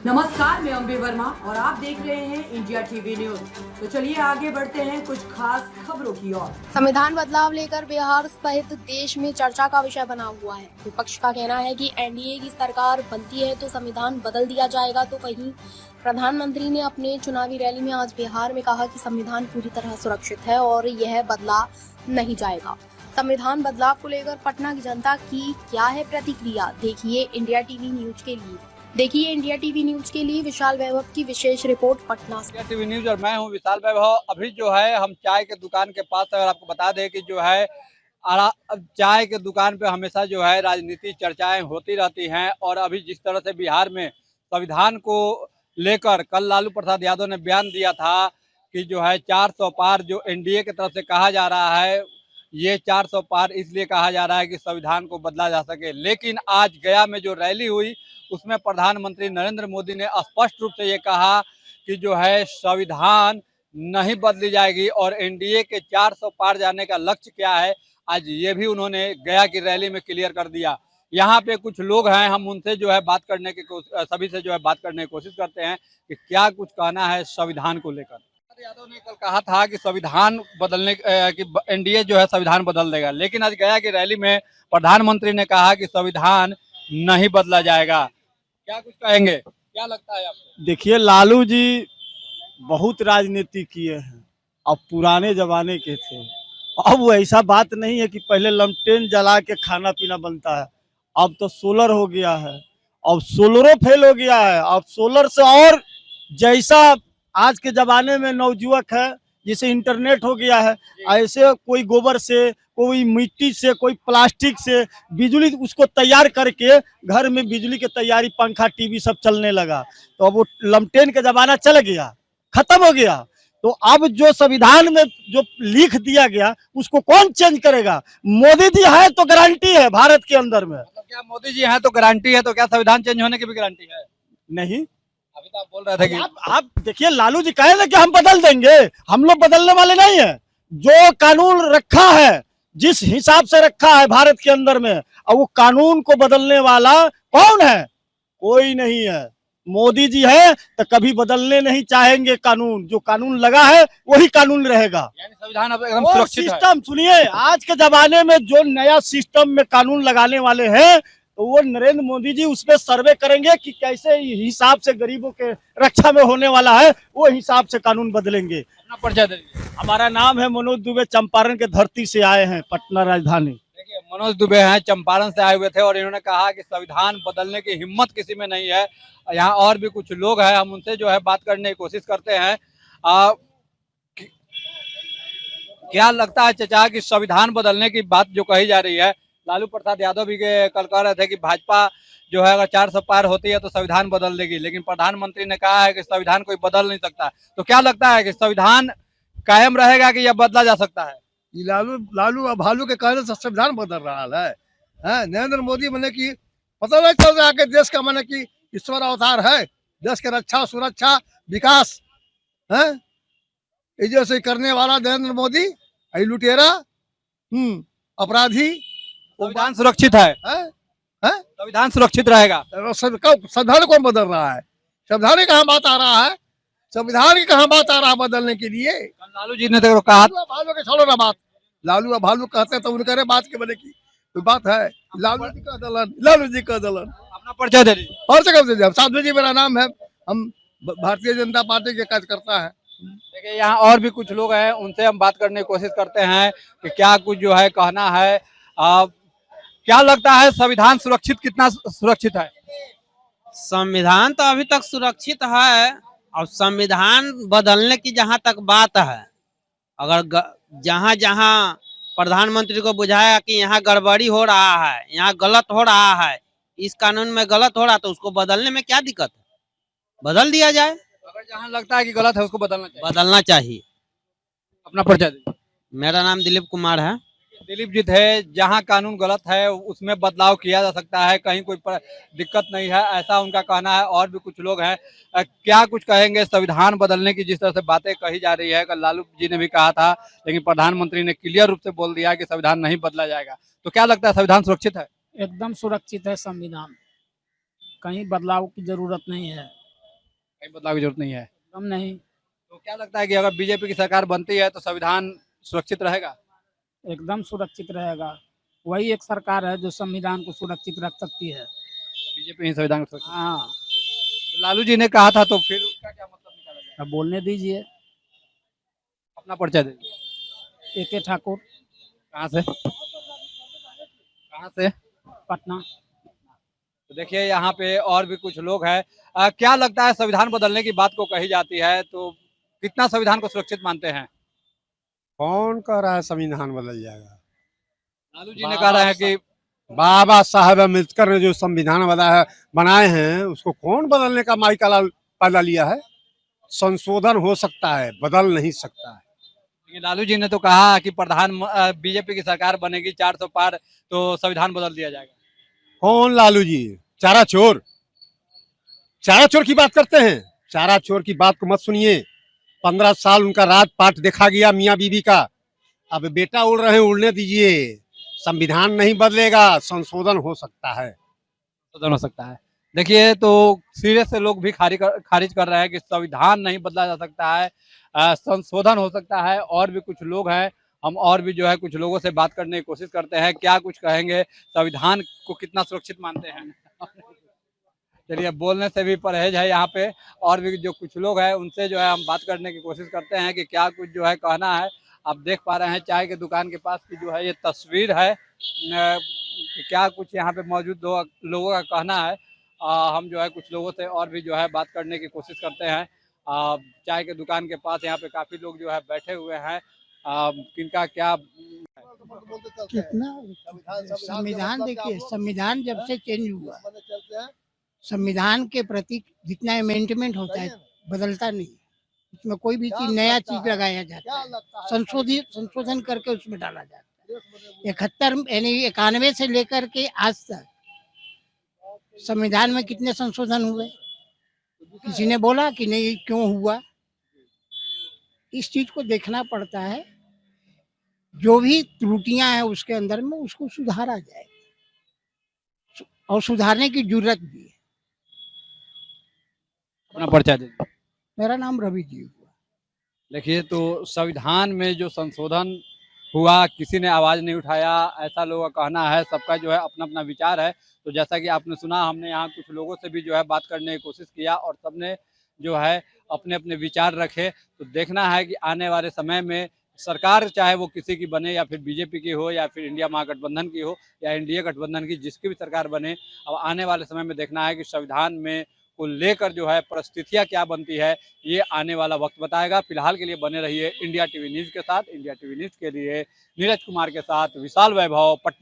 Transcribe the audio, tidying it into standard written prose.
नमस्कार, मैं अंबे वर्मा और आप देख रहे हैं इंडिया टीवी न्यूज। तो चलिए आगे बढ़ते हैं कुछ खास खबरों की ओर। संविधान बदलाव लेकर बिहार सहित देश में चर्चा का विषय बना हुआ है। विपक्ष का कहना है कि एनडीए की सरकार बनती है तो संविधान बदल दिया जाएगा, तो वहीं प्रधानमंत्री ने अपने चुनावी रैली में आज बिहार में कहा कि संविधान पूरी तरह सुरक्षित है और यह बदला नहीं जाएगा। संविधान बदलाव को लेकर पटना की जनता की क्या है प्रतिक्रिया, देखिए इंडिया टीवी न्यूज के लिए विशाल वैभव की विशेष रिपोर्ट पटना से। इंडिया टीवी न्यूज और मैं हूं विशाल वैभव। अभी जो है हम चाय के दुकान के पास है और आपको बता दें कि जो है चाय के दुकान पे हमेशा जो है राजनीति चर्चाएं होती रहती हैं। और अभी जिस तरह से बिहार में संविधान को लेकर कल लालू प्रसाद यादव ने बयान दिया था कि जो है 400 पार जो एनडीए की तरफ से कहा जा रहा है, ये 400 पार इसलिए कहा जा रहा है कि संविधान को बदला जा सके। लेकिन आज गया में जो रैली हुई उसमें प्रधानमंत्री नरेंद्र मोदी ने स्पष्ट रूप से ये कहा कि जो है संविधान नहीं बदली जाएगी और एनडीए के 400 पार जाने का लक्ष्य क्या है, आज ये भी उन्होंने गया की रैली में क्लियर कर दिया। यहाँ पे कुछ लोग हैं, हम उनसे जो है बात करने की सभी से जो है बात करने की कोशिश करते हैं कि क्या कुछ कहना है संविधान को लेकर। यादव ने कल कहा था कि संविधान बदलने कि एनडीए जो है संविधान बदल देगा, लेकिन आज गया की रैली में प्रधानमंत्री ने कहा कि संविधान नहीं बदला जाएगा। क्या कुछ कहेंगे, क्या लगता है आपको? देखिए, लालू जी बहुत राजनीति किए हैं, अब पुराने जमाने के थे। अब वो ऐसा बात नहीं है कि पहले लमटेन जला के खाना पीना बनता है, अब तो सोलर हो गया है। अब सोलरो फेल हो गया है, अब सोलर से और जैसा आज के जमाने में नवजुवक है, जैसे इंटरनेट हो गया है, ऐसे कोई गोबर से, कोई मिट्टी से, कोई प्लास्टिक से बिजली उसको तैयार करके घर में बिजली की तैयारी, पंखा टीवी सब चलने लगा। तो अब वो लमटेन का जमाना चल गया, खत्म हो गया। तो अब जो संविधान में जो लिख दिया गया उसको कौन चेंज करेगा? मोदी जी है तो गारंटी है भारत के अंदर में। मतलब क्या मोदी जी हैं तो गारंटी है, तो क्या संविधान चेंज होने की भी गारंटी है? नहीं, अभी तो आप बोल रहे थे कि आप देखिए, लालू जी कहे ना कि हम बदल देंगे, हम लोग बदलने वाले नहीं है। जो कानून रखा है, जिस हिसाब से रखा है भारत के अंदर में, और वो कानून को बदलने वाला कौन है? कोई नहीं है। मोदी जी है तो कभी बदलने नहीं चाहेंगे कानून। जो कानून लगा है वही कानून रहेगा। यानी संविधान अब एकदम सुरक्षित है। सिस्टम सुनिए, आज के जमाने में जो नया सिस्टम में कानून लगाने वाले हैं, तो वो नरेंद्र मोदी जी उसमें सर्वे करेंगे कि कैसे हिसाब से गरीबों के रक्षा में होने वाला है, वो हिसाब से कानून बदलेंगे। अपना परिचय दीजिए। हमारा नाम है मनोज दुबे, चंपारण के धरती से आए हैं, पटना राजधानी। देखिए, मनोज दुबे हैं, चंपारण से आए हुए थे और इन्होंने कहा कि संविधान बदलने की हिम्मत किसी में नहीं है। यहाँ और भी कुछ लोग हैं, हम उनसे जो है बात करने की कोशिश करते हैं। क्या लगता है चाचा कि संविधान बदलने की बात जो कही जा रही है, लालू प्रसाद यादव भी कल कह रहे थे कि भाजपा जो है अगर 400 पार होती है तो संविधान बदल देगी, लेकिन प्रधानमंत्री ने कहा है कि संविधान कोई बदल नहीं सकता। तो क्या लगता है कि संविधान कायम रहेगा कि यह बदला जा सकता है? ये लालू अब भालू के कहने से संविधान बदल रहा है। नरेंद्र मोदी मैंने की पता नहीं चल रहा कि देश का मैंने की ईश्वर अवतार है, देश के रक्षा सुरक्षा विकास है जैसे करने वाला नरेंद्र मोदी, लुटेरा अपराधी। संविधान सुरक्षित है, संविधान सुरक्षित रहेगा। संविधान कौन बदल रहा है? संविधान की कहाँ बात आ रहा है? संविधान की कहाँ बात आ रहा है बदलने के लिए? लालू जी ने तो कहा, भालू के छोड़ो ना बात। लालू भालू कहते तो उनके बात के बने की कोई बात है? लालू जी का दलन, लालू जी का दलन। अपना परिचय दे दीजिए। और से कब से साधु जी मेरा नाम है, हम भारतीय जनता पार्टी के कार्यकर्ता है। देखिए, यहाँ और भी कुछ लोग हैं, उनसे हम बात करने की कोशिश करते हैं कि क्या कुछ जो है कहना है। क्या लगता है संविधान सुरक्षित, कितना सुरक्षित है? संविधान तो अभी तक सुरक्षित है। और संविधान बदलने की जहां तक बात है, अगर जहां जहां प्रधानमंत्री को बुझाया कि यहाँ गड़बड़ी हो रहा है, यहाँ गलत हो रहा है, इस कानून में गलत हो रहा, तो उसको बदलने में क्या दिक्कत है? बदल दिया जाए। अगर जहाँ लगता है कि गलत है उसको बदलना चाहिए। अपना परिचय दीजिए। मेरा नाम दिलीप कुमार है। दिलीप जी थे, जहाँ कानून गलत है उसमें बदलाव किया जा सकता है, कहीं कोई दिक्कत नहीं है, ऐसा उनका कहना है। और भी कुछ लोग हैं, क्या कुछ कहेंगे संविधान बदलने की जिस तरह से बातें कही जा रही है? कल लालू जी ने भी कहा था, लेकिन प्रधानमंत्री ने क्लियर रूप से बोल दिया कि संविधान नहीं बदला जाएगा। तो क्या लगता है संविधान सुरक्षित है? एकदम सुरक्षित है संविधान, कहीं बदलाव की जरूरत नहीं है। कहीं बदलाव की जरूरत नहीं है। कम नहीं, तो क्या लगता है कि अगर बीजेपी की सरकार बनती है तो संविधान सुरक्षित रहेगा? एकदम सुरक्षित रहेगा। वही एक सरकार है जो संविधान को सुरक्षित रख सकती है। बीजेपी ही संविधान को सुरक्षित। हाँ, तो लालू जी ने कहा था तो फिर उसका क्या मतलब निकाला जाए? अब बोलने दीजिए। अपना परिचय दीजिए। AK ठाकुर, कहाँ से? कहाँ से? पटना। तो देखिए यहाँ पे और भी कुछ लोग हैं। क्या लगता है संविधान बदलने की बात को कही जाती है तो कितना संविधान को सुरक्षित मानते हैं? कौन कह रहा है संविधान बदल जाएगा? लालू जी ने कह रहे हैं कि बाबा साहब अम्बेडकर ने जो संविधान बनाए हैं उसको कौन बदलने का माई का पैदा लिया है? संशोधन हो सकता है, बदल नहीं सकता है। लेकिन लालू जी ने तो कहा कि बीजेपी की सरकार बनेगी 400 पार तो संविधान बदल दिया जाएगा। कौन लालू जी? चारा चोर की बात करते हैं। चारा चोर की बात को मत सुनिए। 15 साल उनका राजपाट देखा गया मियाँ बीबी का। अब बेटा उड़ रहे हैं, उड़ने दीजिए। संविधान नहीं बदलेगा, संशोधन हो सकता है। संशोधन हो सकता है। देखिए तो सीरियस से लोग भी खारिज कर रहे हैं कि संविधान नहीं बदला जा सकता है, संशोधन हो सकता है। और भी कुछ लोग हैं, हम और भी जो है कुछ लोगों से बात करने की कोशिश करते हैं, क्या कुछ कहेंगे, संविधान को कितना सुरक्षित मानते हैं। चलिए बोलने से भी परहेज है यहाँ पे। और भी जो कुछ लोग हैं उनसे जो है हम बात करने की कोशिश करते हैं कि क्या कुछ जो है कहना है। आप देख पा रहे हैं चाय के दुकान के पास की जो है ये तस्वीर है कि क्या कुछ यहाँ पे मौजूद लोगों का कहना है। हम जो है कुछ लोगों से और भी जो है बात करने की कोशिश करते हैं। चाय के दुकान के पास यहाँ पे काफी लोग जो है बैठे हुए हैं। किनका क्या कितना संविधान देखिए, संविधान जब से चेंज हुआ, संविधान के प्रति जितना अमेंडमेंट होता है बदलता नहीं, उसमें कोई भी चीज नया चीज लगाया जाता है, संशोधन करके उसमें डाला जाता है। 71 यानी 91 से लेकर के आज तक संविधान में कितने संशोधन हुए? किसी ने बोला कि नहीं क्यों हुआ? इस चीज को देखना पड़ता है। जो भी त्रुटियां हैं उसके अंदर में उसको सुधारा जाए और सुधारने की जरूरत भी है। अपना परिचय दीजिए। मेरा नाम रवि जी हुआ। देखिए तो संविधान में जो संशोधन हुआ किसी ने आवाज़ नहीं उठाया, ऐसा लोगों का कहना है। सबका जो है अपना अपना विचार है। तो जैसा कि आपने सुना, हमने यहाँ कुछ लोगों से भी जो है बात करने की कोशिश किया और सबने जो है अपने अपने विचार रखे। तो देखना है कि आने वाले समय में सरकार चाहे वो किसी की बने या फिर बीजेपी की हो या फिर इंडिया महागठबंधन की हो या एनडीए गठबंधन की, जिसकी भी सरकार बने, अब आने वाले समय में देखना है कि संविधान में को लेकर जो है परिस्थितियां क्या बनती है, ये आने वाला वक्त बताएगा। फिलहाल के लिए बने रहिए इंडिया टीवी न्यूज़ के साथ। इंडिया टीवी न्यूज़ के लिए नीरज कुमार के साथ विशाल वैभव, पटना।